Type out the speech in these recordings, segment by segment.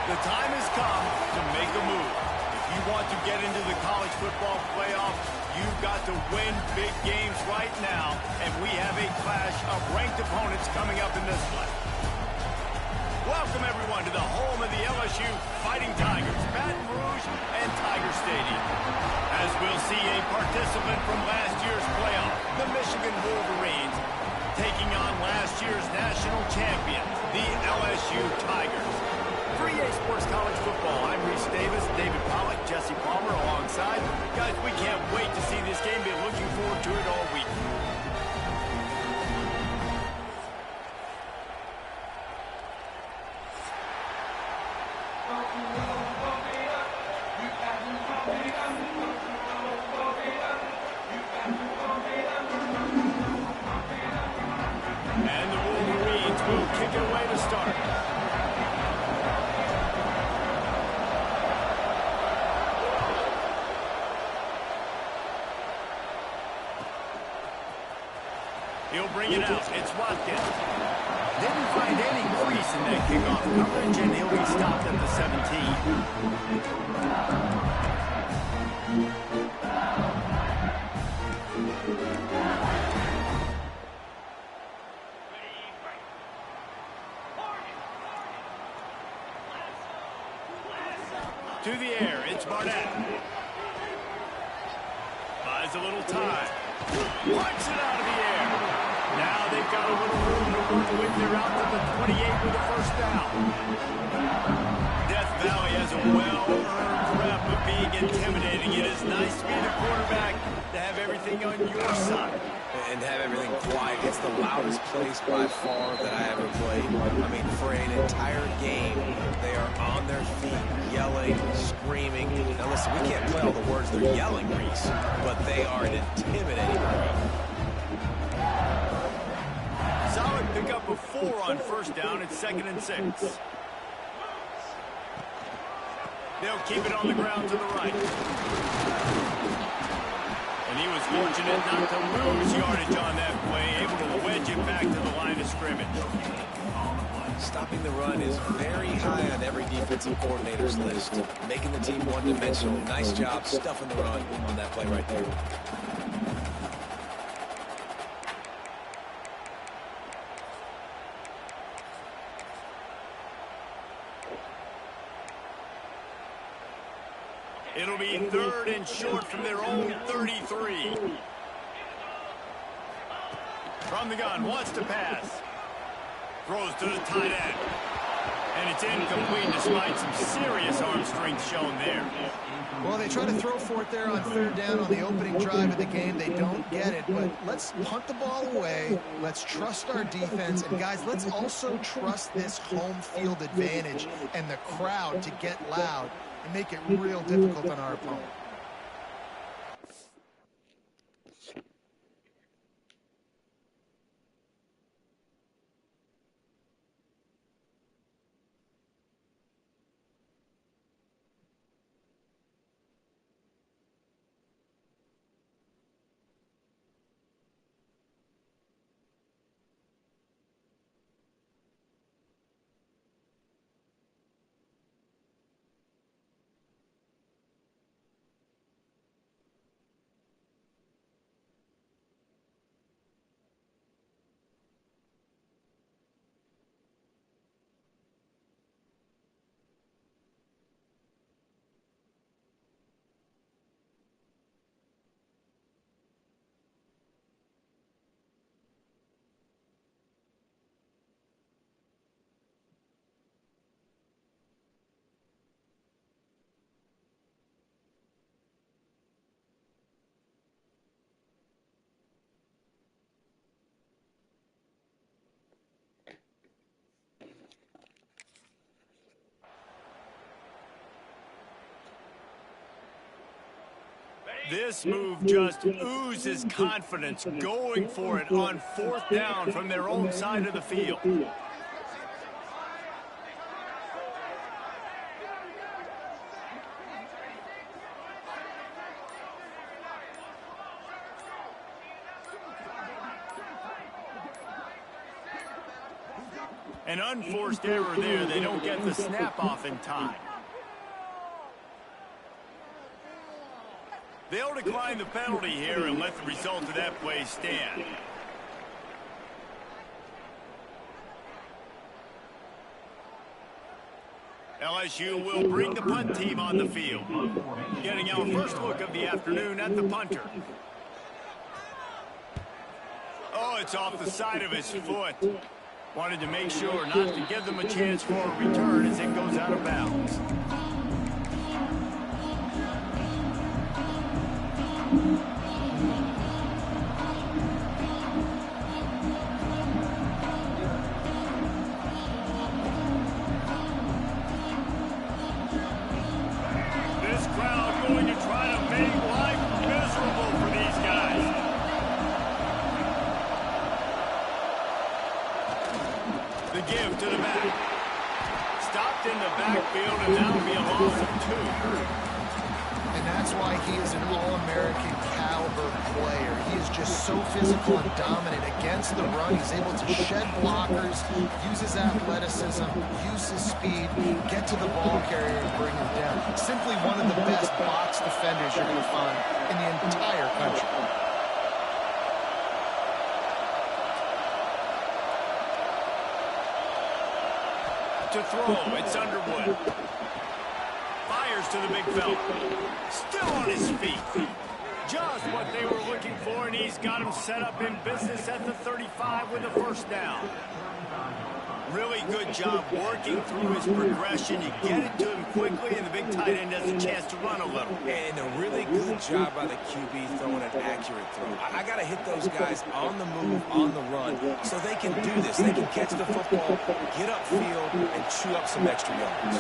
The time has come to make a move. If you want to get into the college football playoff, you've got to win big games right now, and we have a clash of ranked opponents coming up in this one. Welcome, everyone, to the home of the LSU Fighting Tigers, Baton Rouge and Tiger Stadium. As we'll see a participant from last year's playoff, the Michigan Wolverines, taking on last year's national champion, the LSU Tigers. For EA Sports College Football, I'm Reese Davis, David Pollack, Jesse Palmer alongside. Guys, we can't wait to see this game. Been looking forward to it all week. And the Wolverines will kick it away to start. He'll bring it out. It's Watkins. Didn't find any crease in that kickoff coverage, and he'll be stopped at the 17. To the air, it's Barnett. Buys a little time. Punts it out of the air. Now they've got a little room to work with. They're out to the 28 with a first down. Death Valley has a well-earned rep of being intimidating. It is nice to be the quarterback, to have everything on your side. And have everything quiet. It's the loudest place by far that I ever played. I mean, for an entire game, they are on their feet, yelling, screaming. Now listen, we can't play all the words they're yelling, Reese, but they are an intimidating group. Solid pickup of 4 on first down. It's 2nd and 6. They'll keep it on the ground to the right. And he was fortunate not to lose yardage on that play, able to wedge it back to the line of scrimmage. Stopping the run is very high on every defensive coordinator's list. Making the team one-dimensional. Nice job stuffing the run on that play right there. It'll be 3rd and short from their own 33. From the gun, wants to pass. Throws to the tight end. And it's incomplete despite some serious arm strength shown there. Well, they try to throw for it there on 3rd down on the opening drive of the game. They don't get it, but let's punt the ball away. Let's trust our defense. And, guys, let's also trust this home field advantage and the crowd to get loud and make it real difficult on our opponent. This move just oozes confidence, going for it on 4th down from their own side of the field. An unforced error there. They don't get the snap off in time. They'll decline the penalty here and let the result of that play stand. LSU will bring the punt team on the field. Getting our first look of the afternoon at the punter. Oh, it's off the side of his foot. Wanted to make sure not to give them a chance for a return as it goes out of bounds. This crowd going to try to make life miserable for these guys. The give to the back. Stopped in the backfield, and that'll be a loss of 2. And that's why he is an All-American caliber player. He is just so physical and dominant against the run. He's able to shed blockers, use his athleticism, use his speed, get to the ball carrier and bring him down. Simply one of the best box defenders you're going to find in the entire country. To throw, it's Underwood. Fires to the big fella. Still on his feet. Just what they were looking for, and he's got him set up in business at the 35 with a first down. Really good job working through his progression. You get it to him quickly, and the big tight end has a chance to run a little. And a really good job by the QB throwing an accurate throw. I got to hit those guys on the move, on the run, so they can do this. They can catch the football, get upfield, and chew up some extra yards.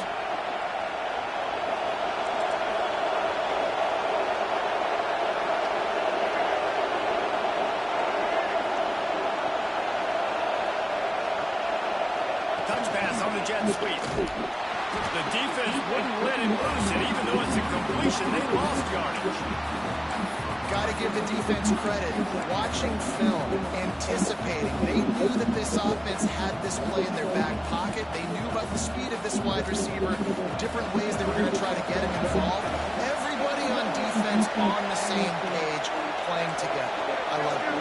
Touch pass on the jet sweep. The defense wouldn't let him loose, and even though it's a completion, they lost yardage. Got to give the defense credit. Watching film, anticipating. They knew that this offense had this play in their back pocket. They knew about the speed of this wide receiver, different ways they were going to try to get him involved. Everybody on defense on the same page, playing together. I love it.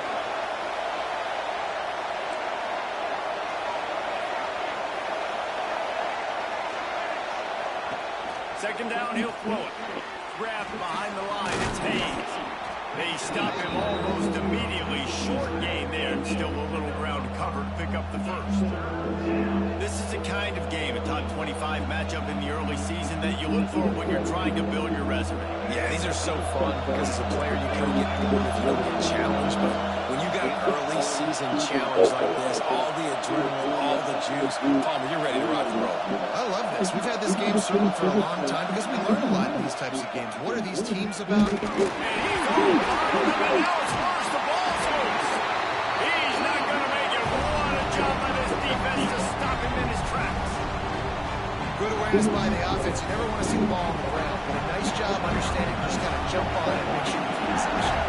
Second down, he'll throw it. Grabbed behind the line, it's Hayes. They stop him almost immediately. Short gain there, and still a little ground to cover to pick up the first. This is the kind of game, a top 25 matchup in the early season that you look for when you're trying to build your resume. Yeah, these are so fun because as a player you can get bored if you don't get challenged, but when you got an early season challenge like this, all the adrenaline, all the juice, Palmer, you're ready to rock and roll. I love this. We've had this game circled for a long time because we learn a lot in these types of games. What are these teams about? And he's on fire, and now it's first, the ball's loose. He's not going to make it. What a job by this defense to stop him in his tracks. Good awareness by the offense. You never want to see the ball on the ground, but a nice job understanding just kind of jump on it and make sure you keep it possession.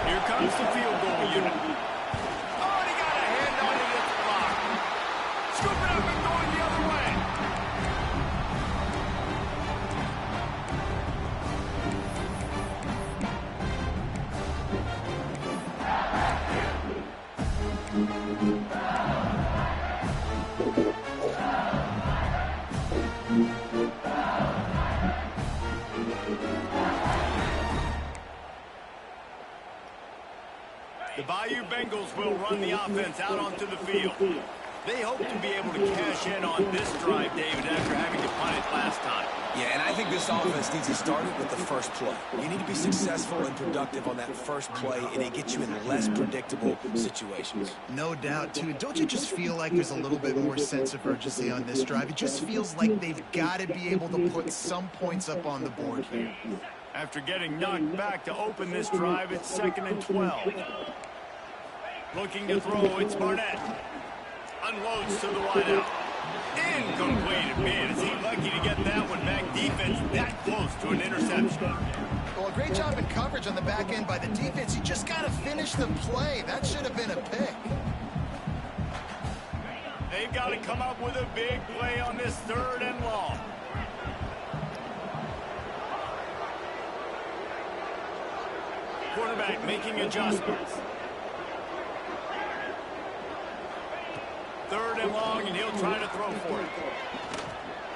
Here comes the field goal unit. Oh, and he got a hand on it at the block. Scoop it up and going the other way. The Bayou Bengals will run the offense out onto the field. They hope to be able to cash in on this drive, David, after having to punt it last time. Yeah, and I think this offense needs to start it with the first play. You need to be successful and productive on that first play, and it gets you in less predictable situations. No doubt, too. Don't you just feel like there's a little bit more sense of urgency on this drive? It just feels like they've got to be able to put some points up on the board here. After getting knocked back to open this drive, it's 2nd and 12. Looking to throw, it's Barnett. Unloads to the wideout. Incomplete. Man, is he lucky to get that one back. Defense that close to an interception. Well, a great job in coverage on the back end by the defense. You just got to finish the play. That should have been a pick. they've got to come up with a big play on this 3rd and long. Quarterback making adjustments. 3rd and long, and he'll try to throw for it.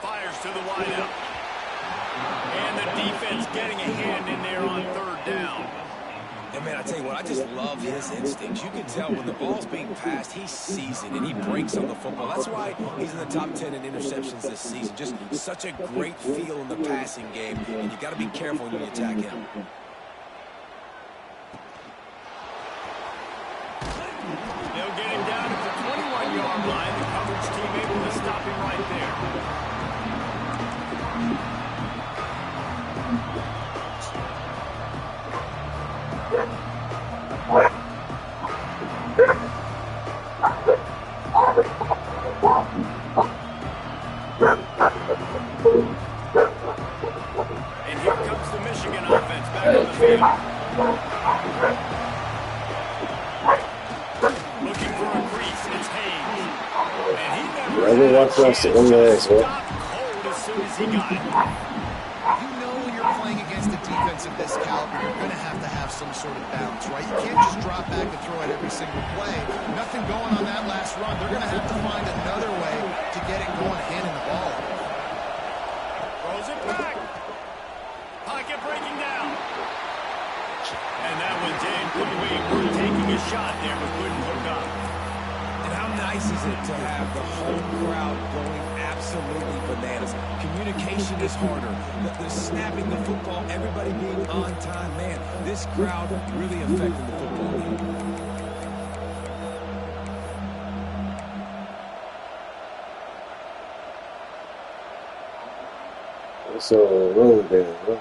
Fires to the wideout. And the defense getting a hand in there on 3rd down. And, man, I tell you what, I just love his instincts. You can tell when the ball's being passed, he sees it, and he breaks on the football. That's why he's in the top 10 in interceptions this season. Just such a great feel in the passing game, and you got to be careful when you attack him. They'll get him down at the 21-yard line. The coverage team able to stop him right there. And here comes the Michigan offense back on the field. Looking for a crease. It's Hayes. And he never had a chance. Just stopped cold as soon as he got it. You know when you're playing against a defense of this caliber, you're going to have some sort of balance, right? You can't just drop back and throw it every single play. Nothing going on that last run. They're going to have to find another way to get it going, handing the ball. Throws it back. Pocket breaking down. And that one's incomplete. We're taking a shot there, but couldn't hook up. And how nice is it to have the whole crowd going absolutely bananas? Communication is harder. The snapping the football, everybody being on time. Man, this crowd really affecting the football game. So, roll there, right?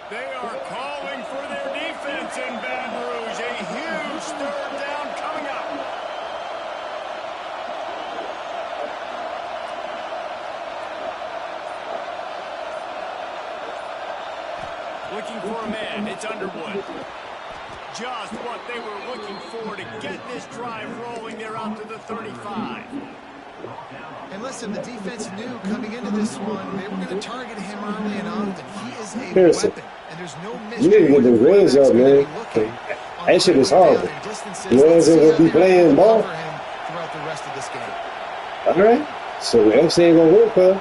They are calling for their defense in Baton Rouge. A huge 3rd down coming up. Looking for a man. It's Underwood. Just what they were looking for to get this drive rolling. They're out to the 35. And listen, the defense knew coming into this one, they were going to target him early and often. He is a weapon, and there's no mystery. You need to get the rings up, man. That shit is horrible. You ain't going to be playing ball. Throughout the rest of this game. All right. So MC ain't going to work, huh?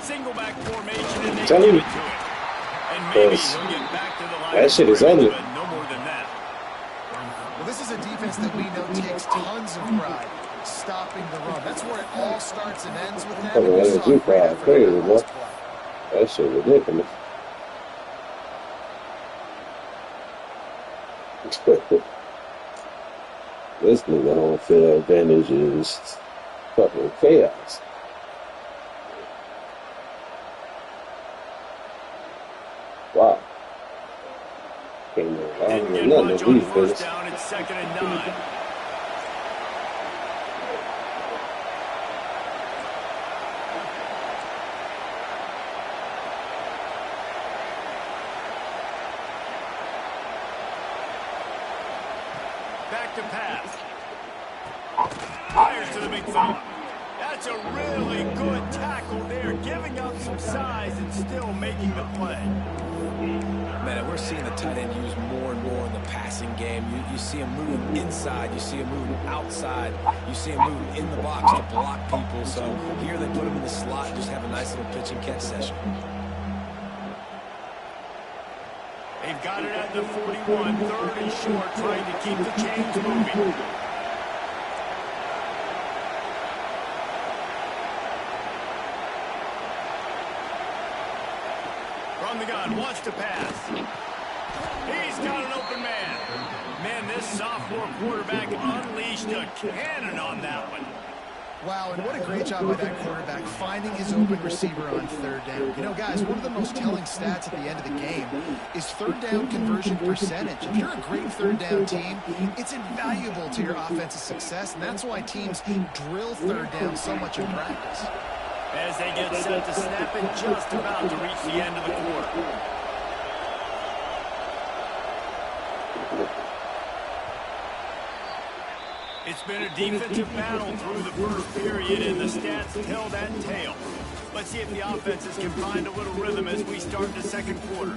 Single back formation, and they Tell give me. it to him. And maybe he'll get back to the line. That shit is ugly. But no more than that. Well, this is a defense that we know takes tons of pride stopping the run. That's where it all starts and ends with them. Oh, And you that saw is you great crowd effort crazy, on that boy. last play. That shit ridiculous. This nigga home field advantage is fucking chaos. Wow. Came in Didn't get nothing much to on defense. 1st down. It's 2nd and 9. Back to pass. Fires to the big fella. That's a really good tackle there, giving up some size and still making the play. Man, we're seeing the tight end used more and more in the passing game. You see him moving inside. You see him moving outside. You see him moving in the box to block people. So here they put him in the slot and just have a nice little pitch and catch session. They've got it at the 41, 3rd and short, trying to keep the chains moving. From the gun, wants to pass. He's got an open man. Man, this sophomore quarterback unleashed a cannon on that one. Wow, and what a great job by that quarterback finding his open receiver on 3rd down. You know, guys, one of the most telling stats at the end of the game is 3rd down conversion percentage. If you're a great 3rd down team, it's invaluable to your offensive success, and that's why teams drill 3rd down so much in practice. As they get set to snap it, just about to reach the end of the quarter. It's been a defensive battle through the first period, and the stats tell that tale. Let's see if the offenses can find a little rhythm as we start the second quarter.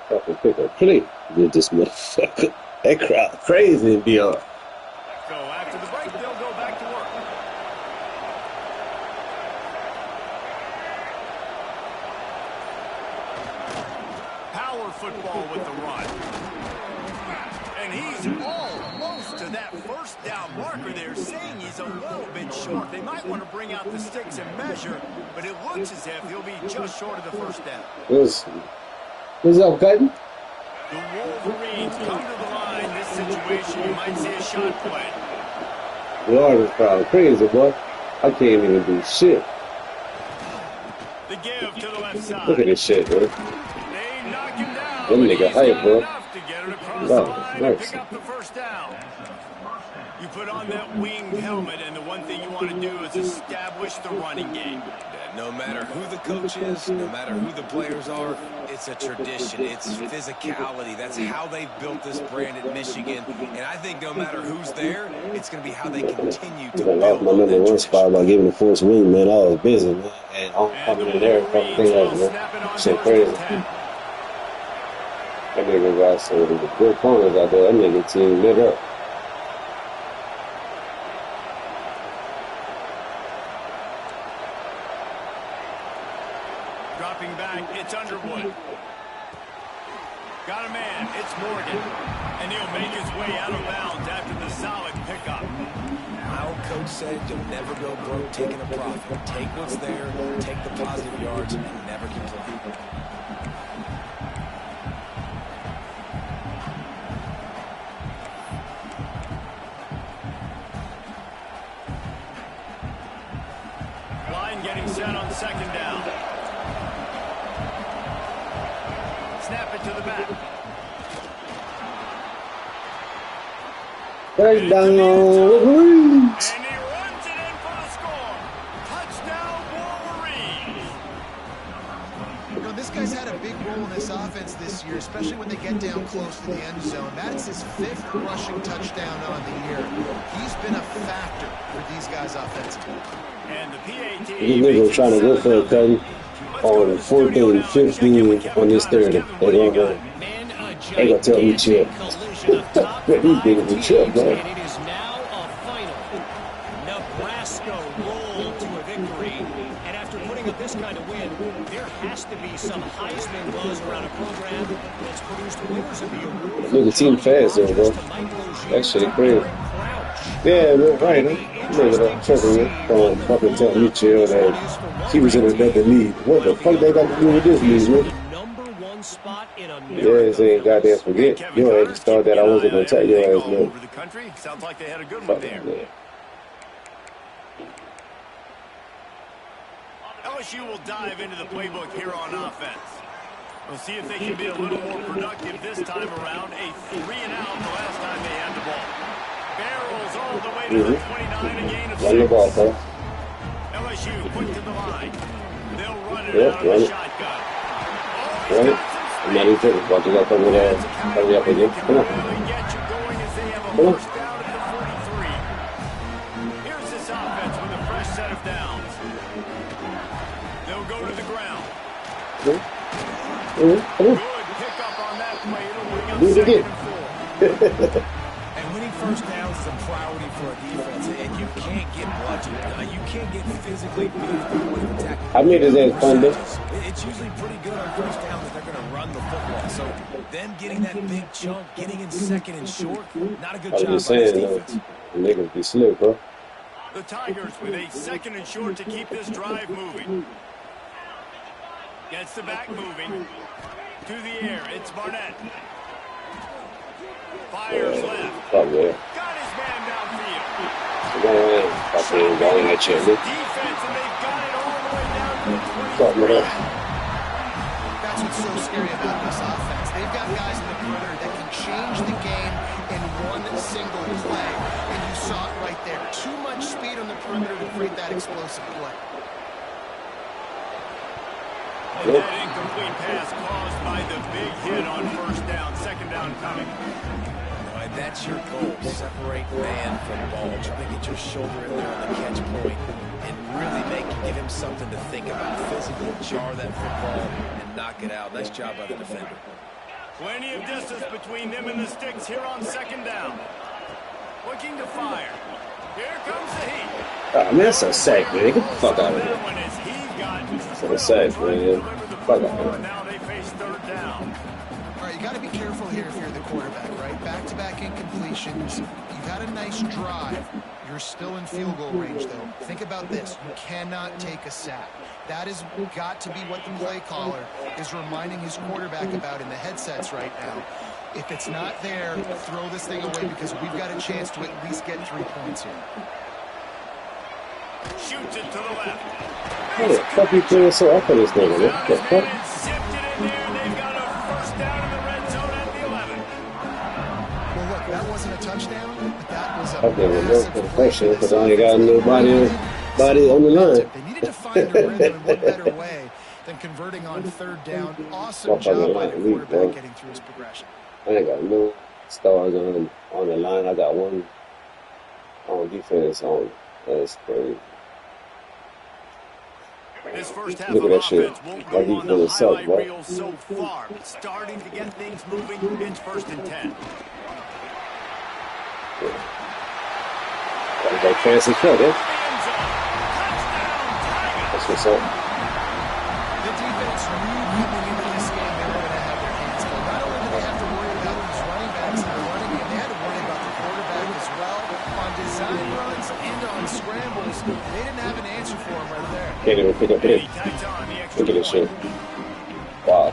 Fucking pick up play with this motherfucker. That crowd crazy in DR. So after the break, they'll go back to work. Power football with the run. And he's almost to that first down marker there, saying he's a little bit short. They might want to bring out the sticks and measure, but it looks as if he'll be just short of the first down. What's up, Cutting? The Wolverines come to the line. This situation, you might see a shot play. The Artist crowd crazy, boy. I can't even do shit. The give to the left side. Look at this shit, bro. They knock him down. Them nigga hype, bro. To get it across the line and pick up the first down. You put on that winged helmet, and the one thing you want to do is establish the running game. No matter who the coach is, no matter who the players are, it's a tradition. It's physicality. That's how they've built this brand at Michigan. And I think no matter who's there, it's going to be how they continue to build. I lost my number one spot by giving the force wing, man. I was busy, man. And I'm coming in there and fucking thing else, man. Shit crazy. That nigga got some good corners out there. That nigga team lit up. Dropping back, it's Underwood. Got a man, it's Morgan. And he'll make his way out of bounds after the solid pickup. My old coach said you'll never go broke taking a profit. Take what's there, take the positive yards, and never complain. Line getting set on second down. Snap it to the back. Touchdown, And Wolverines! he runs it in for the score. Touchdown, Wolverines. You know, this guy's had a big role in this offense this year, especially when they get down close to the end zone. That's his 5th rushing touchdown on the year. He's been a factor for these guys offensively. And the PAT. These niggas trying to go for a cutting on 14, 15 on this 30. They gonna tell me chill. He's getting me chill, man. And it is now a final. Nebraska rolled to a victory. And after putting up this kind of win, there has to be some Heisman buzz around a program that's produced winners of the award. Look, the team fast though, bro. That shit crazy. Yeah, man, right, huh? Nigga, I'm tripping, man. Fucking telling me chill that he was in another league. What the fuck they got to do with this league, man? Spot in yeah, they ain't goddamn forget. You had to start that. I wasn't gonna tell your ass, man. Over the country. Sounds like they had a good one there. LSU will dive into the playbook here on offense. We'll see if they can be a little more productive this time around. A 3-and-out the last time they had the ball. Barrels all the way to the 29, a gain of 6. Run the ball, huh? LSU quick to the line. They'll run it out of the shotgun. Run it. I'm not even taking about to go come with hurry up again. Come on. Come on. Here's this offense with a fresh set of downs. They'll go to the ground. Come on. Good pickup on that play. It'll bring up Do it again. 2nd and 4. And winning first downs is a priority for a defense, and you can't get bludgeoned. You can't get physically beat at the point of attack. I made his ass fun, though. It's usually pretty good on first down that they're going to run the football. So then getting that big chunk, getting in 2nd and short, not a good job by this defense. Niggas be slick, bro. The Tigers with a 2nd and short to keep this drive moving. Gets the back moving. To the air, it's Barnett. Fires left. Fuck, man. Got his man downfield. Fucking got in that shit, man. Defense, and they've got it all the way down to the 20. Fuck, man. That's what's so scary about this offense. They've got guys in the perimeter that can change the game in one single play. And you saw it right there. Too much speed on the perimeter to create that explosive play. And that incomplete pass caused by the big hit on first down. Second down coming. And that's your goal. Separate man from ball. Try to get your shoulder in there on the catch point and really give him something to think about. Physically jar that football and knock it out. Nice job by the defender. Plenty of distance between them and the sticks here on second down. Looking to fire. Here comes the heat. Oh, man, that's a sack, man. Get the fuck out of here. That's a sack, man. Fuck out of here. Now they face third down. All right, you got to be careful here if you're the quarterback, right? Back-to-back incompletions. You've had a nice drive. You're still in field goal range, though. Think about this. You cannot take a sack. That has got to be what the play caller is reminding his quarterback about in the headsets right now. If it's not there, throw this thing away because we've got a chance to at least get 3 points here. Shoots it to the left. How the fuck you playing so up on this nigga, man? What the fuck? Zipped it in there. They've got a first down in the red zone at the 11. Well, look, that wasn't a touchdown, but that was a Okay, well, massive no play. pressure because I ain't got nobody on the line. They needed to find a rhythm, and what better way than converting on third down. Awesome job by the quarterback getting through his progression. I ain't got no stars on the line. I got one on defense on. That's crazy. This first half Look of at that shit. offense won't Like go he's on doing the something, highlight right? reel so far, but starting to get things moving. It's first and 10. Got that fancy cut, eh? That's what's up. The defense knew coming into this game they were going to have their hands full. Not only did they have to worry about these running backs in the running game, they had to worry about the quarterback as well. On design runs and on scrambles, they didn't have an answer for him right there. Can't even pick up And it. he tags on the extra Look at this shit. point. Wow.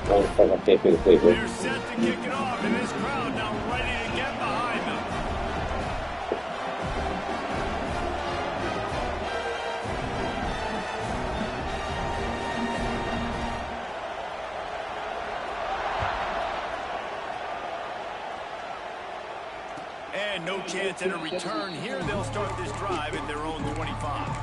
How the fuck I can't pick up it, bro? They're set to kick it off, and this crowd now ready to get behind them. And no chance at a return here. They'll start this drive at their own 25.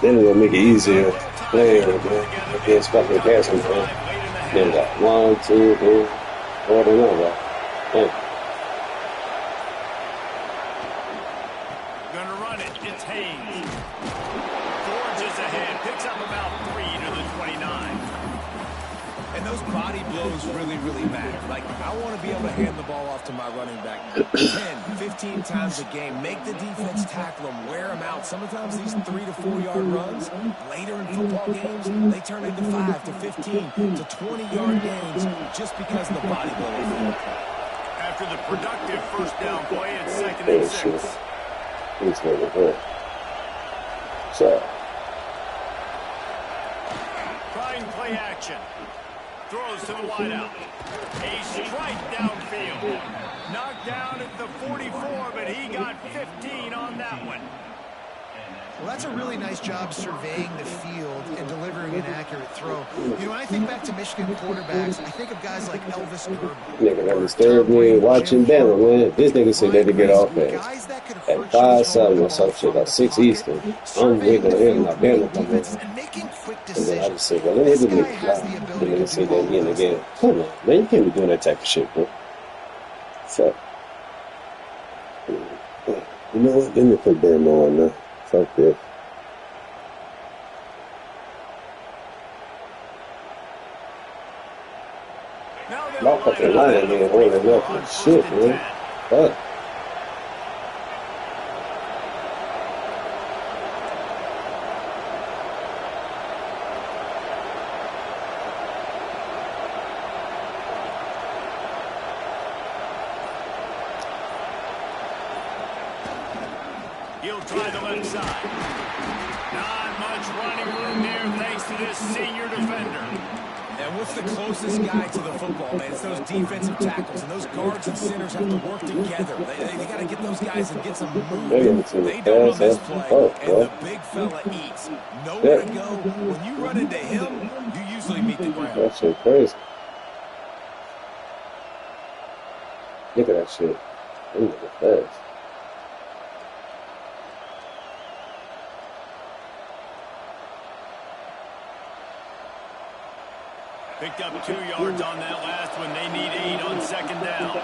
Then it will make it easier playing against fucking passing, man. Then got 1, 2, 3, 4, and another. Yeah. Gonna run it. It's Haynes. Forges ahead. Picks up about 3 to the 29. And those body blows really, really matter. Like, I want to be able to hand the ball off to my running back 10, 15 times a game. Make the defense tackle them, wear them out. Sometimes these 3 to 4 yard runs, later in football games, they turn into 5 to 15 to 20-yard gains just because of the body blow effect. After the productive first down play, it's second and 6. He's really good. So, Trying play action. Throws to the wideout. A strike downfield. Knocked down at the 44, but he got 15 on that one. Well, that's a really nice job surveying the field and delivering an accurate throw. You know, when I think back to Michigan quarterbacks, I think of guys like Elvis Gerber. nigga that disturbed me watching Bama, man. This nigga said they could get off at 5-7 or some shit, or 6 Eastern. I'm waiting on him, not Bama come in. And then I just said, well, let me hit the nigga fly. And then they say that again and again. Come on, man, you can't be doing that type of shit, bro. So, you know what? Let me put Bama on now. Fuck this. My fucking line ain't even holding up and shit, man. Fuck. He'll try the left side. Not much running room there thanks to this senior defender. And what's the closest guy to the football, man? It's those defensive tackles, and those guards and centers have to work together. They got to get those guys and get some movement. They don't on this play, and the big fella eats. Nowhere to go. When you run into him, you usually meet the ground. That shit crazy. Look at that shit. Ooh, fast. Picked up 2 yards on that last one. They need 8 on second down.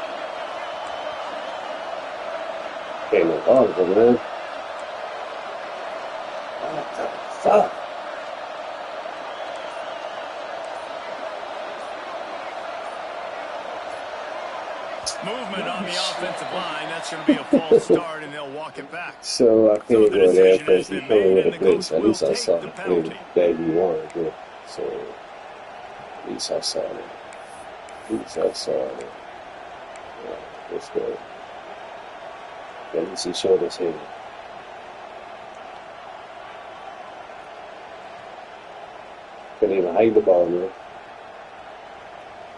Ain't no audible, man. What the fuck? Movement on the offensive line. That's going to be a false start, and they'll walk it back. So I can't go there because he coming with a blitz. At least I saw the thing that you wanted to do. So at least I saw it. Yeah, let's go. Let me see shoulders here. Couldn't even hide the ball, man.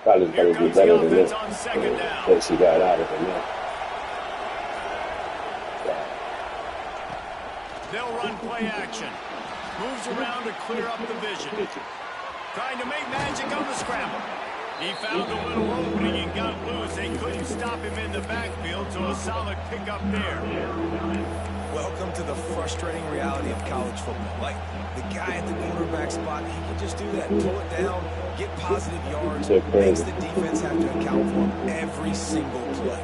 Probably going to be better than that. Once he got out of it now. They'll run play action. Moves around to clear up the vision. Trying to make magic on the scramble. He found a little opening and got loose. They couldn't stop him in the backfield, so a solid pickup there. Welcome to the frustrating reality of college football. Like, the guy at the quarterback spot, he can just do that. Pull it down, get positive yards, makes the defense have to account for him every single play.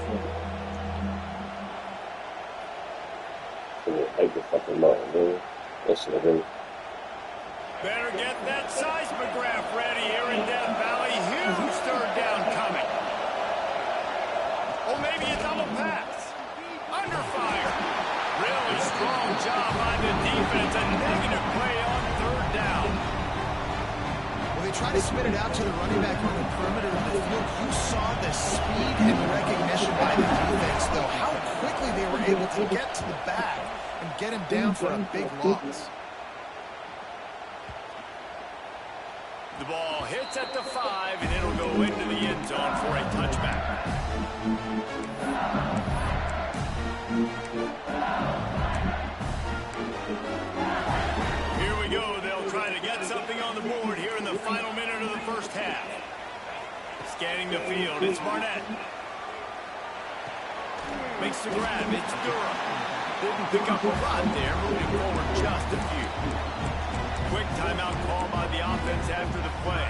Take the fucking ball, man. That should have been. Better get that seismograph ready here in Death Valley. Huge third down coming. Oh, maybe a double pass. Under fire. Really strong job by the defense. A negative play on third down. Well, they try to spit it out to the running back on the perimeter of the field. You saw the speed and recognition by the defense, though. How quickly they were able to get to the back and get him down for a big loss. The ball hits at the 5, and it'll go into the end zone for a touchback. Here we go. They'll try to get something on the board here in the final minute of the first half. Scanning the field, it's Barnett. Makes the grab, it's Durham. Didn't pick up a lot there, moving forward just a few. Quick timeout call by the offense after the play.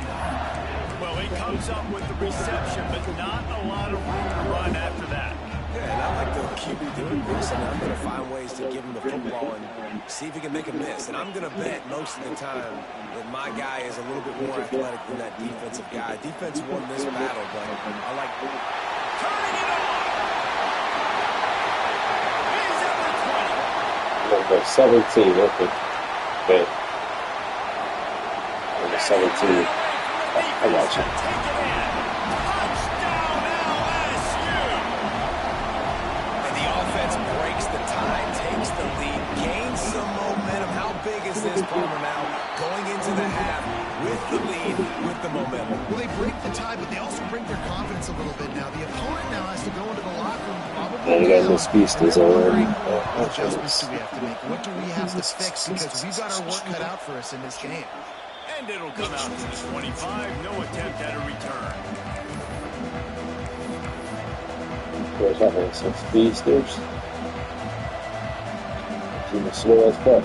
Well, he comes up with the reception, but not a lot of room to run after that. Yeah, and I like the QB doing this. I mean, I'm going to find ways to give him the football and see if he can make a miss. And I'm going to bet most of the time that my guy is a little bit more athletic than that defensive guy. Defense won this battle, but I like turning it on. He's at the 20. Number 17, okay. Okay. Number 17. I got you. Touchdown LSU. And the offense breaks the tie, takes the lead, gains some momentum. How big is this, Palmer, now? Going into the half with the lead, with the momentum. Well, they break the tie, but they also break their confidence a little bit now. The opponent now has to go into the locker room probably. Man, you got no speedsters already. What adjustments do we have to make? What do we have to fix? Because we've got our work cut out for us in this game. And it'll come out to the 25. No attempt at a return. We're having some speedsters. Keep it slow as fuck.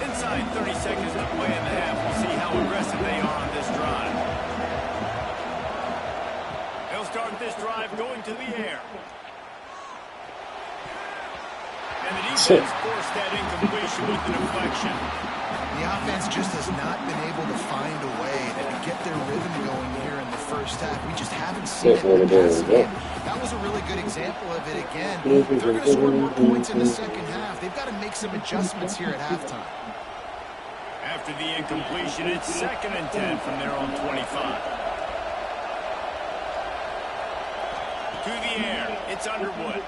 Inside 30 seconds to play in the half. We'll see how aggressive they are on this drive. They'll start this drive going to the air. And the defense forced that incompletion with the deflection. The offense just has not been able to find a way to get their rhythm going here in the first half. We just haven't seen it in the passing game. That was a really good example of it again. They're going to score more points in the second half. They've got to make some adjustments here at halftime. After the incompletion, it's 2nd and 10 from their own 25. To the air, it's Underwood.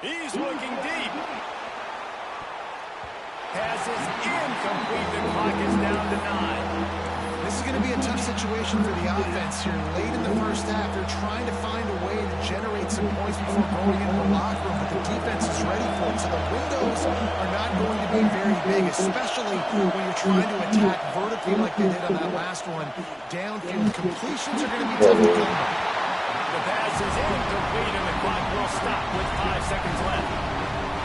He's looking deep. pass is incomplete. The clock is down to 9. This is going to be a tough situation for the offense here. Late in the first half, they're trying to find a way to generate some points before going into the locker room, but the defense is ready for it. So the windows are not going to be very big, especially when you're trying to attack vertically like they did on that last one. Downfield completions are going to be tough to come by. The pass is incomplete, and the clock will stop with 5 seconds left.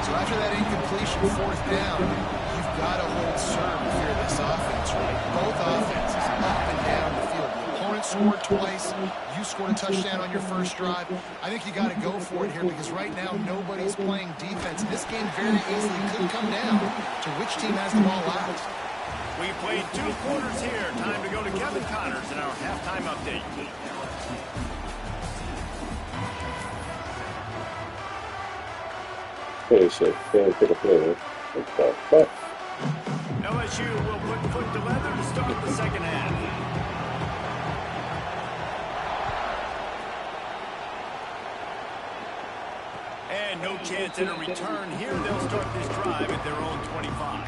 So after that incompletion, fourth down, you've got to hold serve if you're this offense, right? Both offenses up and down the field. The opponent scored twice. You scored a touchdown on your first drive. I think you got to go for it here because right now nobody's playing defense. This game very easily could come down to which team has the ball last. We played 2 quarters here. Time to go to Kevin Connors in our halftime update. Shit, can't take a play. But LSU will put foot to leather to start the second half. And no chance at a return here. They'll start this drive at their own 25.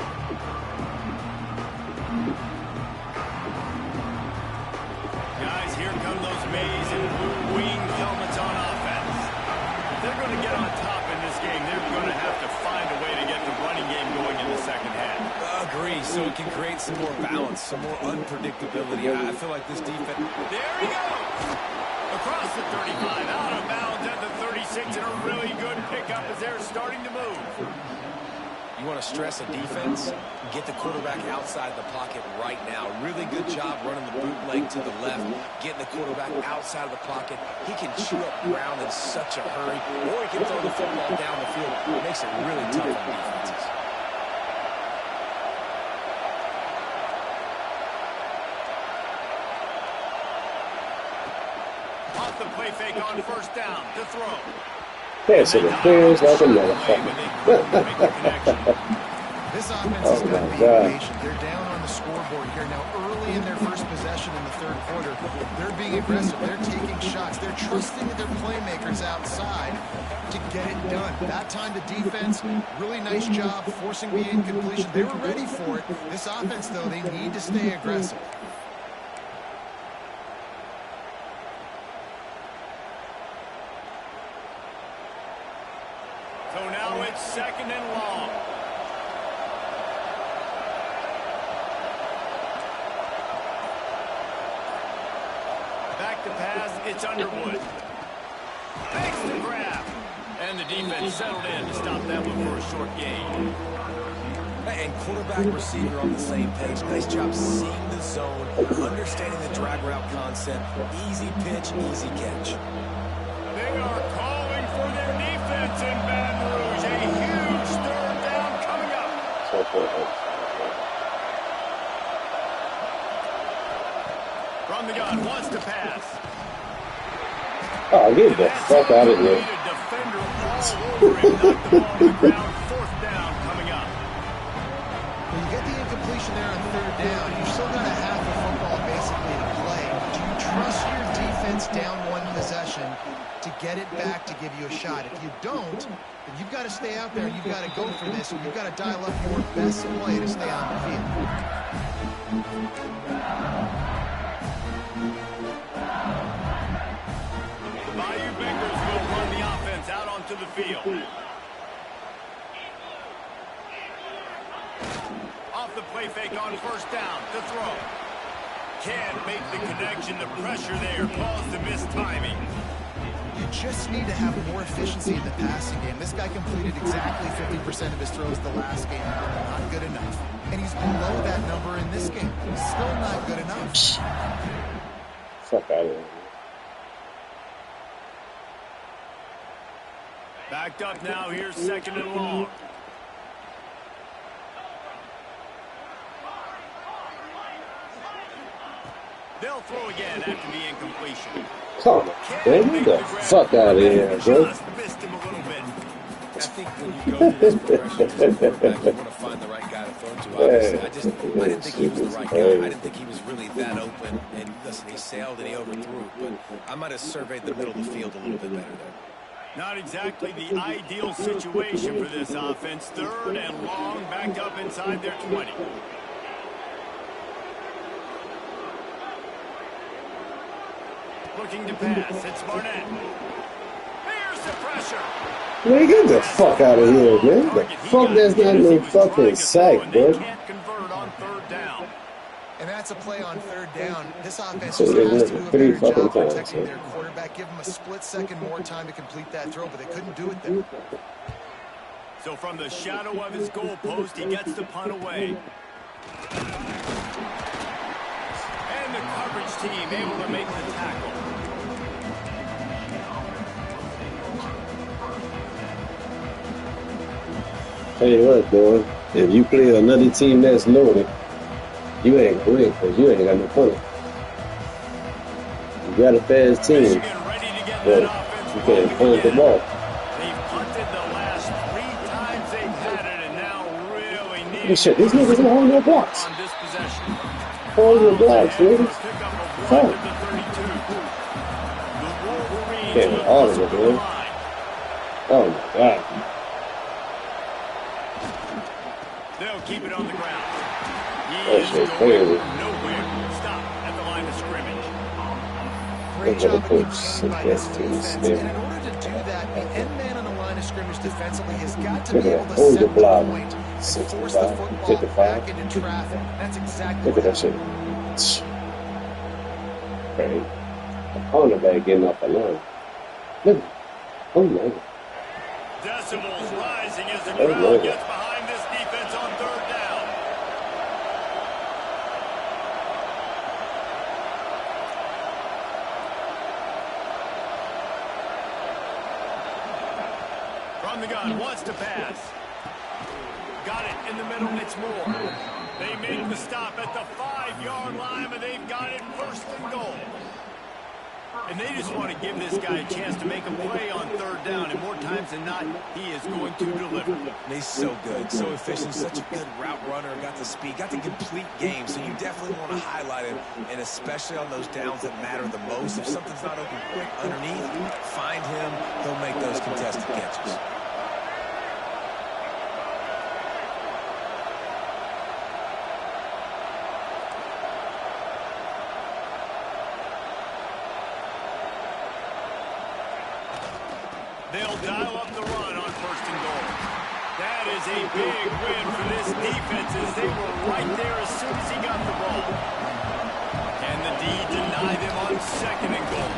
Guys, here come those maize and blue wing helmets on offense. If they're going to get on top in this game, they're going to have to find a way to get the running game going in the second half. Agree, so it can create some more balance, some more unpredictability. I feel like this defense... There he goes! Across the 35, out of bounds at the 36, and a really good pickup as they're starting to move. You want to stress a defense? Get the quarterback outside the pocket right now. Really good job running the bootleg to the left, getting the quarterback outside of the pocket. He can chew up ground in such a hurry, or he can throw the football down the field. It makes it really tough on defenses. Off the play fake on first down to throw. pass it appears like a motherfucker. This offense has got to be patient. They're down on the scoreboard here now. Early in their first possession in the third quarter, they're being aggressive. They're taking shots. They're trusting their playmakers outside to get it done. That time the defense, really nice job forcing the incompletion. They were ready for it. This offense, though, they need to stay aggressive. So now it's second and long. Back to pass, it's Underwood. Makes the grab. And the defense settled in to stop that one for a short gain. And quarterback receiver on the same page. Nice job seeing the zone, understanding the drag route concept. Easy pitch, easy catch. They are calling for their defense in Baton Rouge. A huge third down coming up. From the gun, wants to pass. Oh, get the fuck out of here. Defender all over him, knocked the ball on the ground. Fourth down coming up. When you get the incompletion there on third down, you've still got a half of football basically to play. Do you trust your defense down one possession to get it back to give you a shot? If you don't, then you've got to stay out there and you've got to go for this. And you've got to dial up your best play to stay on the field. The Bayou Bengals will run the offense out onto the field. Off the play fake on first down to throw. Can't make the connection. The pressure there caused the missed timing. You just need to have more efficiency in the passing game. This guy completed exactly 50% of his throws the last game. Not good enough. And he's below that number in this game. Still not good enough. Fuck out of here. Backed up now. Here's second and long. They'll throw again after the incompletion. Come on, man. Get the fuck out of here, bro. Just missed him a little bit. I think when you go through this progression as a quarterback, you want to find the right guy to throw to. Obviously, I didn't think he was the right guy. I didn't think he was really that open. And listen, he sailed and he overthrew. But I might have surveyed the middle of the field a little bit better there. Not exactly the ideal situation for this offense. 3rd and long, back up inside their 20. Looking to pass. It's Barnett. Here's the pressure. Man, get the fuck out of here, man. The fuck, that's not no fucking sack, bro. They can't convert on 3rd down. And that's a play on 3rd down. This offense So just they has to went do a 3 better fucking job times, protecting man. their quarterback. Give them a split second more time to complete that throw, but they couldn't do it there. So from the shadow of his goal post, he gets the punt away. And the coverage team able to make the tackle. Tell you what, boy, if you play another team that's loaded, you ain't gonna win because you ain't got no punter. You got a fast team, Michigan ready to get but that offense you can't rolling punt the again. ball. They've punted the last 3 times they've had it, and now really need Hey, shit, these niggas are holding their blocks. on this possession. Holding their blocks, Ahead for a niggas. pickup of 1 Fuck. to the 32. The Wolverines Can't will all of hustle it, to the man. line. Oh my god. They'll keep it on the ground. He That is shit going crazy. nowhere. Stop at the line of scrimmage. Great They're job gonna of put containing by this suggestions defense. there. And in order to do that, the end man on the line of scrimmage defensively has got to Look be at able that. to Hold set the the block. point and force the 65, football 55. back into traffic. That's exactly Look what at that happened. shit. Right. The cornerback getting off the line. Look. Oh my god. Decibels rising as the Oh, crowd Lord. gets behind this defense on 3rd down. From the gun, wants to pass. Got it in the middle, it's Moore. They make the stop at the 5-yard line, but they've got it 1st and goal. And they just want to give this guy a chance to make a play on 3rd down, and more times than not, he is going to deliver. He's so good, so efficient, such a good route runner, got the speed, got the complete game, so you definitely want to highlight him, and especially on those downs that matter the most. If something's not open quick underneath, find him, he'll make those contested catches. They'll dial up the run on 1st and goal. That is a big win for this defense as they were right there as soon as he got the ball. Can the D deny them on 2nd and goal?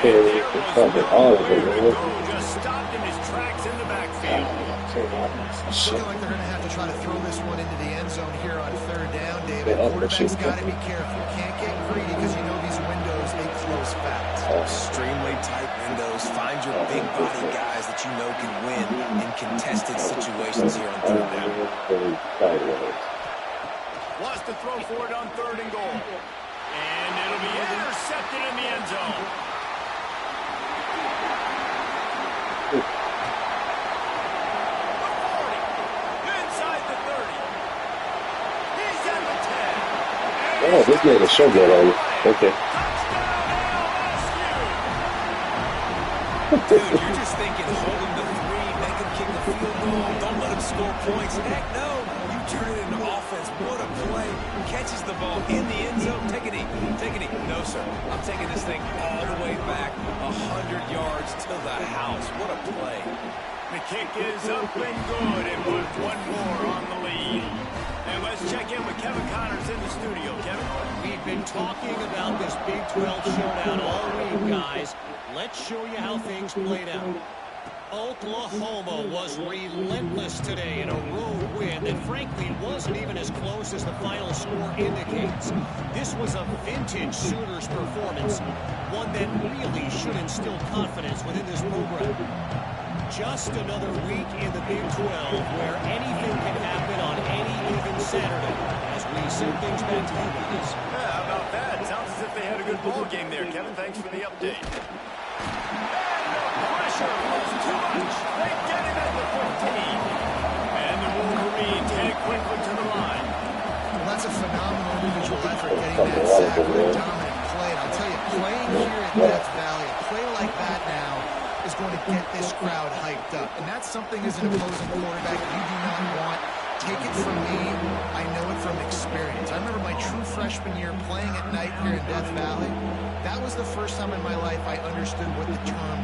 And there was nowhere to go, just stopped in his tracks in the backfield. Looking like they're going to have to try to throw this one into the end zone here on 3rd down, David. Quarterback's got to be careful. Can't get greedy because you know these windows, they close fast. Extremely tight windows. Find your big body guys that you know can win in contested situations here on 3rd down. Wants to throw for it on 3rd and goal. And it'll be intercepted in the end zone. Inside the 30. He's at the 10. Oh, this nigga showboat on you. Okay. Dude, you're just thinking, hold him to 3, make him kick the field goal, don't let him score points. Heck no, you turn it into offense. What a play. Catches the ball in the end zone. Take a knee. Take a knee. No, sir. I'm taking this thing all the way back 100 yards to the house. What a play. The kick is up and good, and put one more on the lead. And let's check in with Kevin Connors in the studio. Kevin? We've been talking about this Big 12 showdown all week, guys. Let's show you how things played out. Oklahoma was relentless today in a road win that frankly wasn't even as close as the final score indicates. This was a vintage Sooners performance, one that really should instill confidence within this program. Just another week in the Big 12 where anything can happen on any given Saturday as we send things back to you guys. Yeah, how about that? Sounds as if they had a good ball game there, Kevin. Thanks for the update. And the pressure was too much. They get him at the 15. And the Wolverines head quickly to the line. Well, that's a phenomenal individual effort getting that sack. What a dominant play. And I'll tell you, playing here in Death Valley, a play like that now is going to get this crowd hyped up. And that's something as an opposing quarterback you do not want. Take it from me, I know it from experience. I remember my true freshman year playing at night here in Death Valley. That was the first time in my life I understood what the term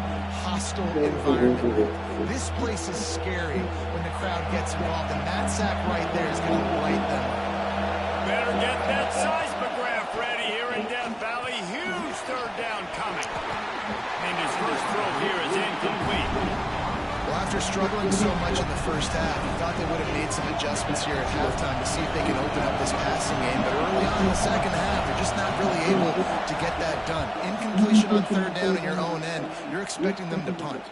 hostile environment meant. This place is scary when the crowd gets involved, and that sack right there is going to light them up. Better get that seismograph ready here in Death Valley. Huge third down coming. And his first throw here is incomplete. Well, after struggling so much in the first half, you thought they would have made some adjustments here at halftime to see if they can open up this passing game. But early on in the second half, they're just not really able to get that done. Incompletion on third down in your own end, you're expecting them to punt.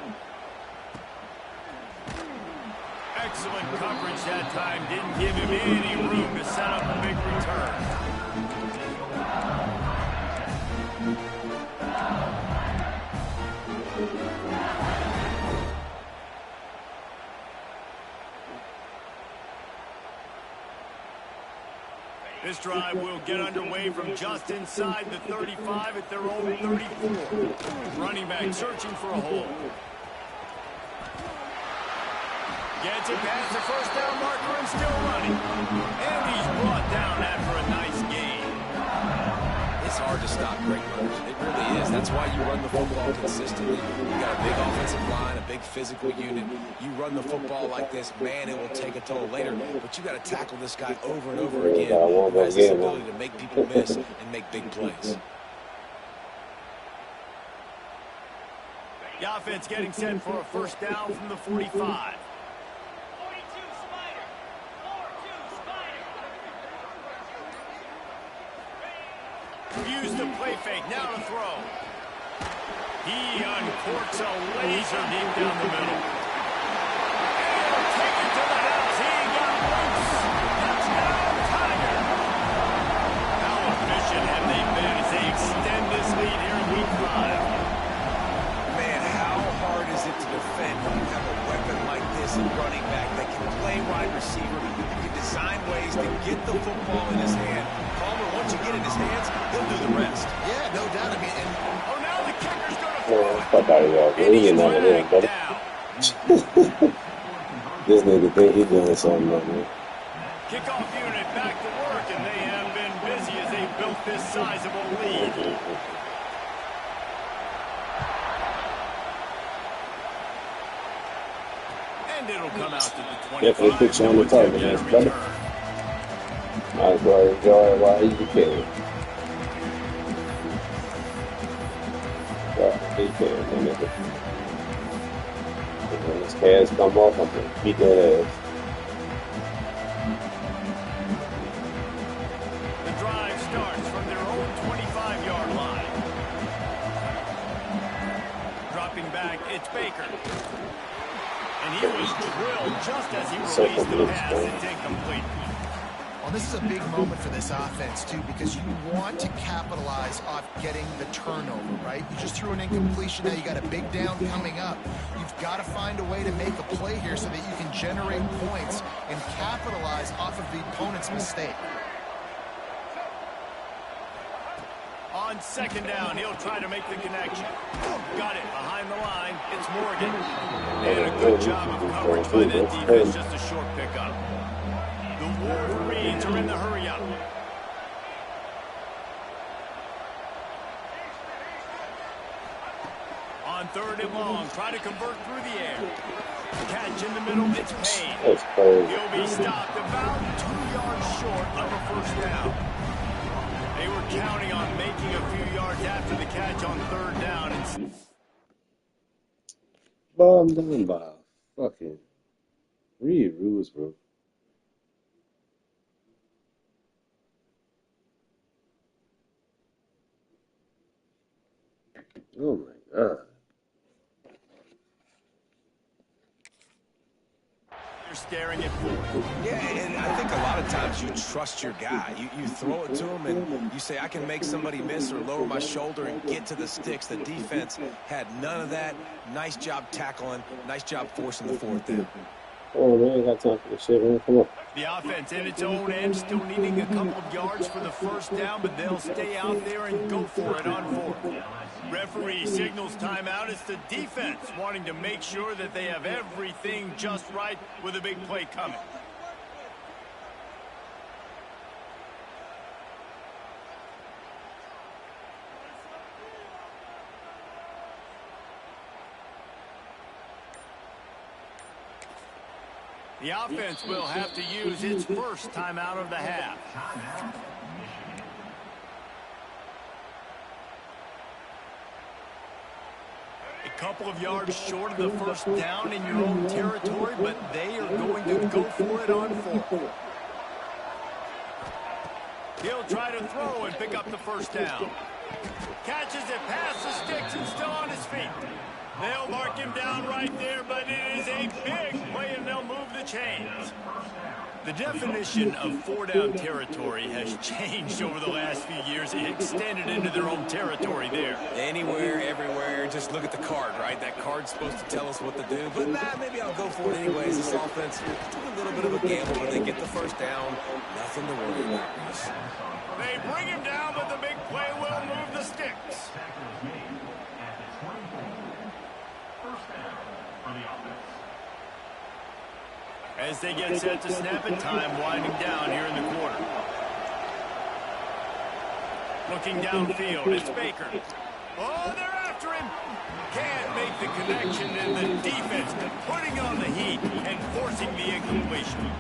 Excellent coverage that time. Didn't give him any room to set up a big return. This drive will get underway from just inside the 35 at their own 34. Running back searching for a hole. Gets it past the first down marker and still running. And he's brought down after a nice gain. It's hard to stop great runners. It really is. That's why you run the football consistently. You got a big offensive line, a big physical unit. You run the football like this, man, it will take a toll later. But you got to tackle this guy over and over again. He has this ability to make people miss and make big plays. The offense getting set for a first down from the 45. Used the play fake, now to throw. He uncorks a laser deep down the middle. And he'll take it to the house. He got loose. Touchdown, Tiger. How efficient have they been as they extend this lead here in week 5? Man, how hard is it to defend when you have a weapon like this in running back that can play wide receiver, that can design ways to get the football in his hand. Palmer, once you get in his hands, he'll do the rest. Yeah, no doubt. I mean, and oh, now the kicker's going to throw it. Fuck out of y'all, bro. He ain't none of them, brother. This nigga think he doing something, man. Kickoff unit back to work, and they have been busy as they built this sizable lead. And it'll come out to the 25. Definitely put you on the target, man, brother. Might as well enjoy it while you can. While you can, nigga. When his hands come off, I'm gonna beat that ass. The drive starts from their own 25-yard line. Dropping back, it's Baker. And he was drilled just as he released the pass. It's incomplete. well, this is a big moment for this offense, too, because you want to capitalize off getting the turnover, right? You just threw an incompletion. Now you got a big down coming up. You've got to find a way to make a play here so that you can generate points and capitalize off of the opponent's mistake. On second down, he'll try to make the connection. Got it behind the line. It's Morgan. And a good job of coverage by that defense. Just a short pickup. The Wolverines are in the hurry-up. On third and long, try to convert through the air. Catch in the middle, it's Payne. He'll be stopped about 2 yards short of a first down. They were counting on making a few yards after the catch on third down. Bro, I'm done by fucking read rules, bro. Oh my god. You're staring at four. Yeah, and I think a lot of times you trust your guy. You throw it to him and you say, I can make somebody miss or lower my shoulder and get to the sticks. The defense had none of that. Nice job tackling. Nice job forcing the fourth down. Come on, man. Ain't got time for this shit, man. Come on. The offense in its own end, still needing a couple of yards for the first down, but they'll stay out there and go for it on fourth. Referee signals timeout. It's the defense wanting to make sure that they have everything just right with a big play coming. The offense will have to use its first timeout of the half. A couple of yards short of the first down in your own territory, but they are going to go for it on fourth. He'll try to throw and pick up the first down. Catches it past the sticks and still on his feet. They'll mark him down right there, but it is a big play, and they'll move the chains. The definition of four-down territory has changed over the last few years. It extended into their own territory there. Anywhere, everywhere, just look at the card, right? That card's supposed to tell us what to do, but maybe I'll go for it anyways. This offense took a little bit of a gamble, but they get the first down. Nothing to worry about. They bring him down, but the big play will move the sticks. As they get set to snap it, time winding down here in the quarter. Looking downfield, it's Baker. Oh, they're after him. Can't make the connection, and the defense putting on the heat and forcing the incompletion.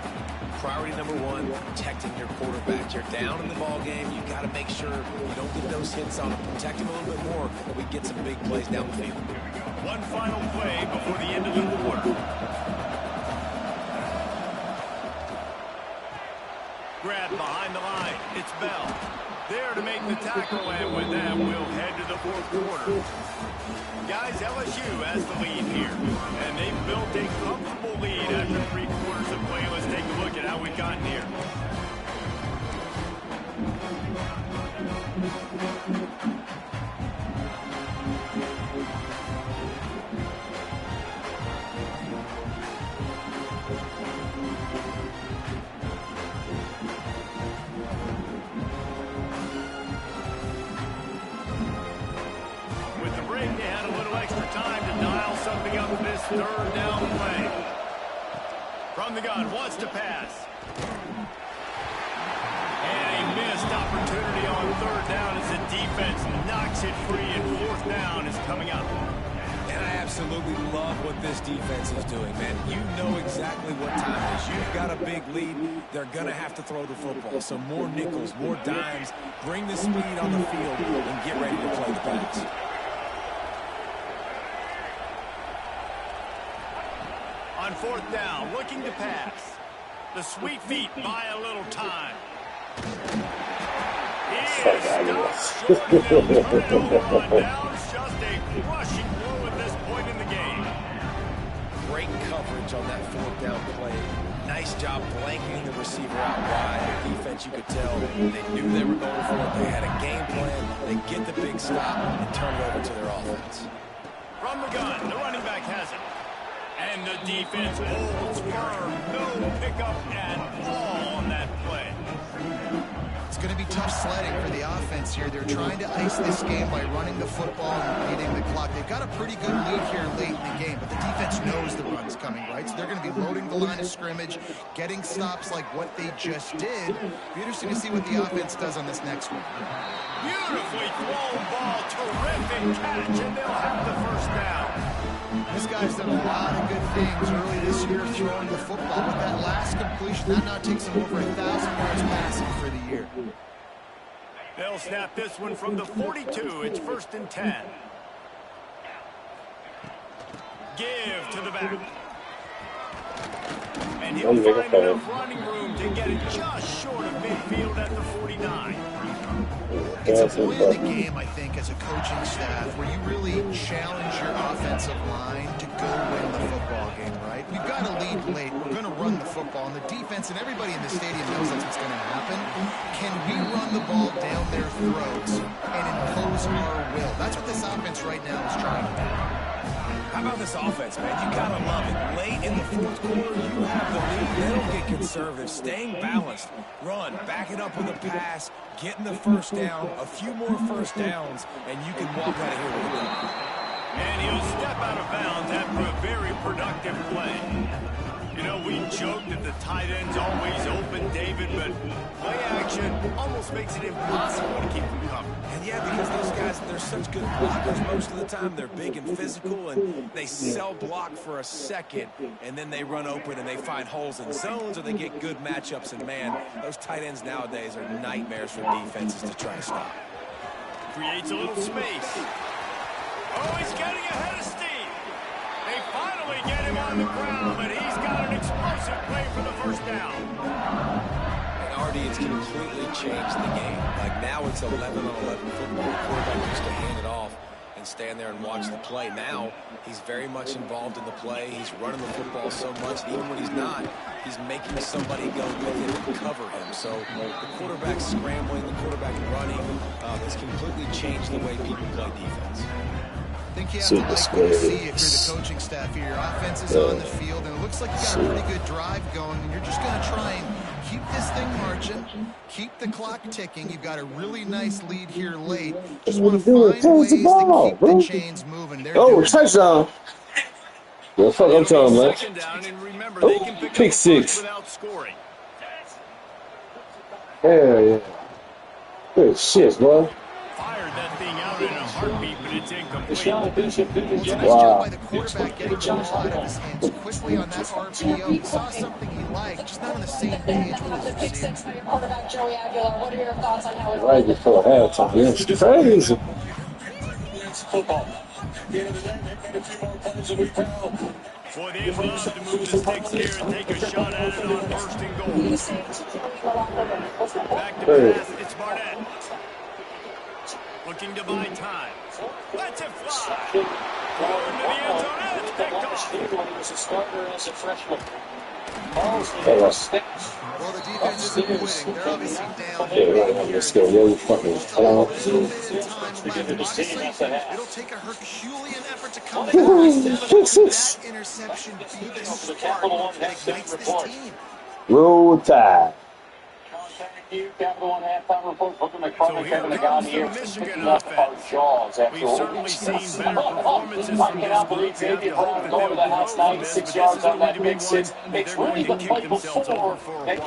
Priority number one, protecting your quarterback. You're down in the ball game. You got to make sure you don't get those hits on him. Protect him a little bit more, and we get some big plays down the field. One final play before the end of the quarter. Grab behind the line. It's Bell. There to make the tackle, and with that, we'll head to the fourth quarter. Guys, LSU has the lead here, and they've built a comfortable lead after 3 quarters of play. Let's take a look at how we've gotten here. They had a little extra time to dial something up this third down play. From the gun, wants to pass. And a missed opportunity on third down as the defense knocks it free, and fourth down is coming up. And I absolutely love what this defense is doing, man. You know exactly what time it is. You've got a big lead. They're going to have to throw the football. So more nickels, more dimes. Bring the speed on the field and get ready to play the pass. On fourth down, looking to pass. The sweet feet buy a little time. He is stopped short of the turnover on downs. Just a crushing blow at this point in the game. Great coverage on that fourth down play. Nice job blanketing the receiver out wide. The defense, you could tell, they knew they were going for it. They had a game plan. They get the big stop and turn it over to their offense. From the gun, the running back has it. And the defense holds firm. No pickup at all on that play. It's going to be tough sledding for the offense here. They're trying to ice this game by running the football and beating the clock. They've got a pretty good lead here late in the game, but the defense knows the run's coming, right? So they're going to be loading the line of scrimmage, getting stops like what they just did. Be interesting to see what the offense does on this next one. Beautifully thrown ball. Terrific catch, and they'll have the first down. This guy's done a lot of good things early this year throwing the football. With that last completion, that now takes him over 1,000 yards passing for the year. They'll snap this one from the 42. It's 1st and 10. Give to the back. And he'll find enough running room to get it just short of midfield at the 49. It's a point in the game, I think, as a coaching staff, where you really challenge your offensive line to go win the football game, right? We've got to lead late. We're going to run the football. And the defense and everybody in the stadium knows that's what's going to happen. Can we run the ball down their throats and impose our will? That's what this offense right now is trying to do. How about this offense, man? You got to love it. Late in the fourth quarter, you have the lead. They don't get conservative. Staying balanced. Run, back it up with a pass, getting the first down, a few more first downs, and you can walk out of here with a win. And he'll step out of bounds after a very productive play. You know, we joke that the tight end's always open, David, but play action almost makes it impossible to keep them covered. And yeah, because those guys, they're such good blockers most of the time. They're big and physical, and they sell block for a second, and then they run open and they find holes in zones, or they get good matchups. And, man, those tight ends nowadays are nightmares for defenses to try to stop. Creates a little space. Oh, he's getting ahead of steam. They finally get him on the ground, but he's got an explosive play for the first down. And RD, it's completely changed the game. Like now it's 11-on-11 football. The quarterback used to hand it off and stand there and watch the play. Now he's very much involved in the play. He's running the football so much, and even when he's not, he's making somebody go with him and cover him. So the quarterback scrambling, the quarterback running, has completely changed the way people play defense. I think you have to like what you see if you're the coaching staff here. Your offense is on the field, and it looks like you got a pretty good drive going, and you're just going to try and keep this thing marching, keep the clock ticking. You've got a really nice lead here late. Just want to find ways to keep the chains moving. Oh, touchdown. What the fuck I'm talking about? Oh, pick six. Hell yeah. Good shit, bro. Fired that thing out in a heartbeat, but it's incomplete. Wow. By the quarterback getting the ball out of his hands quickly on that RPO. He saw something he liked, just not on the same page with his receiver. What are your thoughts on how it Right before halftime. It's crazy. Football. Boy, they'd love to move the sticks here and take a shot at it on first and goal. Back to pass, it's Barnett. Looking to buy time. Lets it fly. Throw into the end zone, and it's picked off. He was a starter as a freshman. Well, the defense isn't quitting. They're obviously down. It'll take a Herculean effort to come back. That interception be the spark that ignites this team. Roll Tide. Capital One halftime report. Booker So McCormick here having a comes guy the here. Michigan offense. We've certainly seen better performances from this group. You have to hope that they would grow from this, but this is going to be one they're going to kick themselves over for a while. And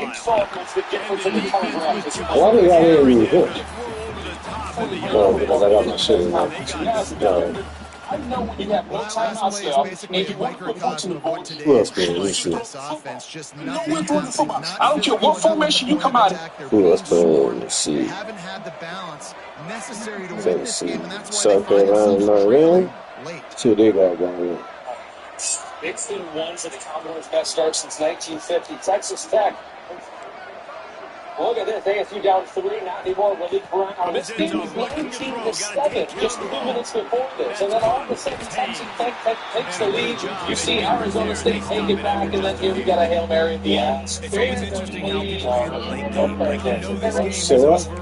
the defense was just Why do y'all even over do the top of the Oh, because I got my shit in there. I know when you have no That time last play is out basically there, a microcosm of what today Who is else playing like this for shit? this offense. Just know nothing we're doing so happening. much. Not I don't care what physical formation you enough come point out of attack. They're Who else being playing? swarmed. Let's see. They haven't had the balance necessary to win Let's this see. game, and that's why South they find Carolina, themselves Maryland. trailing late. See what they got going on. 16-1 for the Commodores' best start since 1950. Texas Tech. Look at this. ASU down 3, not anymore. Willie Brown. This game was 19-7 just 2 minutes before this. And then all of a sudden, Texas Tech takes the lead. You see Arizona State take it back, and then here we got a Hail Mary at the end. It's always interesting how people hit a late game. Like, you know this game is over.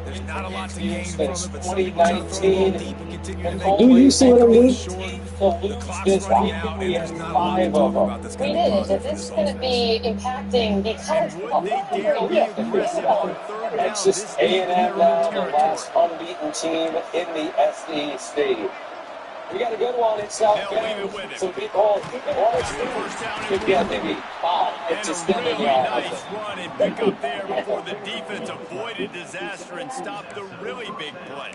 There's not a lot to gain from it, but some people try to throw the ball deep and continue to make Do you plays. see what I'm doing? The clock's running out, and there's not a lot to talk about that's going to be positive for This this is going to offense. be impacting because Would they dare be aggressive on third down? Texas This A&M is now, the territory. last unbeaten team in the SEC. We got a good one in South They'll leave Bend. it with him. Some people First down could and get one. maybe 5 And to a 7 really yards. nice run and pick up there before the defense avoided disaster and stopped the really big play.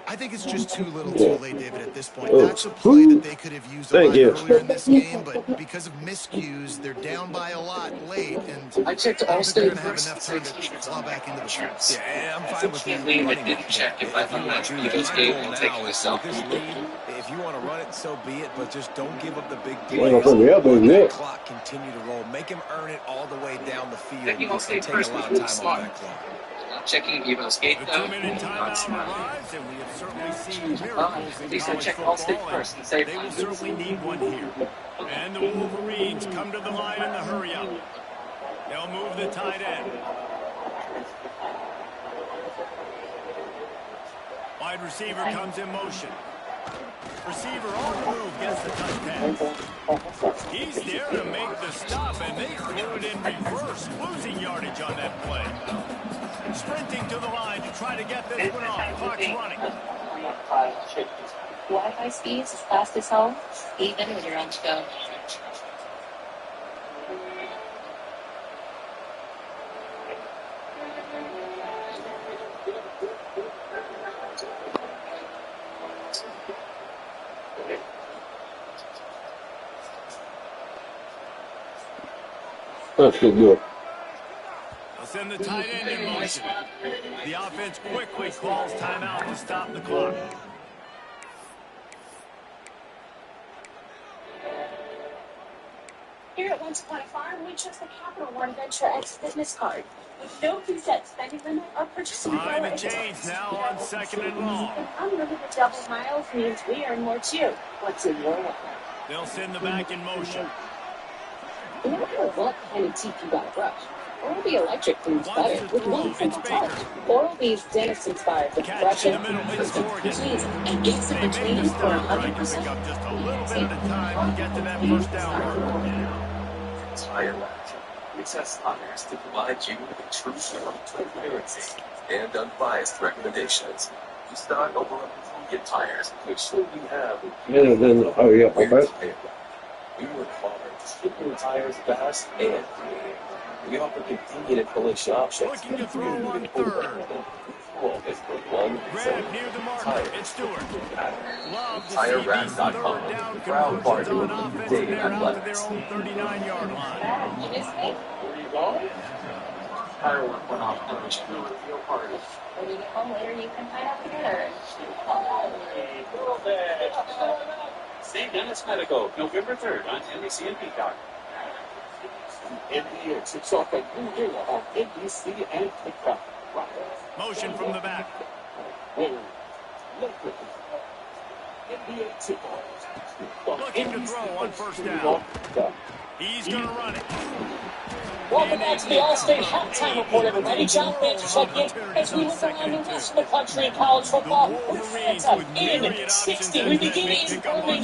I think it's just too little too late, David, at this point. Oh. That's a play that they could have used a Thank lot you. earlier in this game, but because of miscues, they're down by a lot late, and I checked I don't all think they're state going to have first enough and time to second claw back into the field. Yeah, I'm I fine with can't you leave it, running didn't it. check if I you want to. Eagles My game goal and now take is myself. with this lead. If you want to run it, so be it, but just don't give up the big You ain't gonna plays. put me up, Let isn't that it? clock continue to roll. Make him earn it all the way down the field Taking and all take state a first lot of was time off smart. that clock. Checking Evo's gate The though. 2-minute Not timeout smart. arrives, and we have certainly seen At miracles in least I college checked all state football, first and save they will time. certainly need one here. And the Wolverines come to the line in the hurry-up. They'll move the tight end. Wide receiver comes in motion. Receiver on the move, gets the touchdown. He's there to make the stop, and they threw it in reverse, losing yardage on that play. Sprinting to the line to try to get this one off. Clock's running. Wi-Fi speeds as fast as home, even when you're on the go. That's good. They'll send the tight end in motion. The offense quickly calls timeout to stop the clock. Here at Once Upon a Farm, we chose the Capital One Venture X business card. With no preset spending limit or purchasing Behind the power. chains now on 2nd and long. And unlimited double miles means we earn more too. What's in your wallet? They'll send the back in motion. No matter what kind of teeth you got to brush, Oral-B Electric cleans better with one simple touch. Oral-B's dentist-inspired with Catch brushing, in the middle, it's Morgan. and instant They make cleaning the for stop, trying to 100%. pick up just a little bit at a time to get to that first down mark. Tire Rack. Recess tires to provide you with true transparency and unbiased recommendations. You start over and get tires. Make sure you have Hurry up, I bet. we require skipping tires fast and free. We offer convenient collection options. Looking to throw on third. Grab near the marker. It's Stewart. Love to see these TireRack.com. third down Proud conversions partner on of offense, Dave and they're out to their Athletics. own 39-yard line. You miss me? Where you going? Firework went off. No, it's still a real party. When you get home later, you can find out together. St. Dennis Medical, November 3rd on NBC and Peacock. NBA kicks off a new era on NBC and Peacock. Motion from the back. NBA tip-off. Looking to throw on first down. He's going to run it. Welcome back to the All-State Halftime Report, everybody. John Fitch checking in as we look around the rest of the country in college football. With fans up in 60. We begin in Birmingham.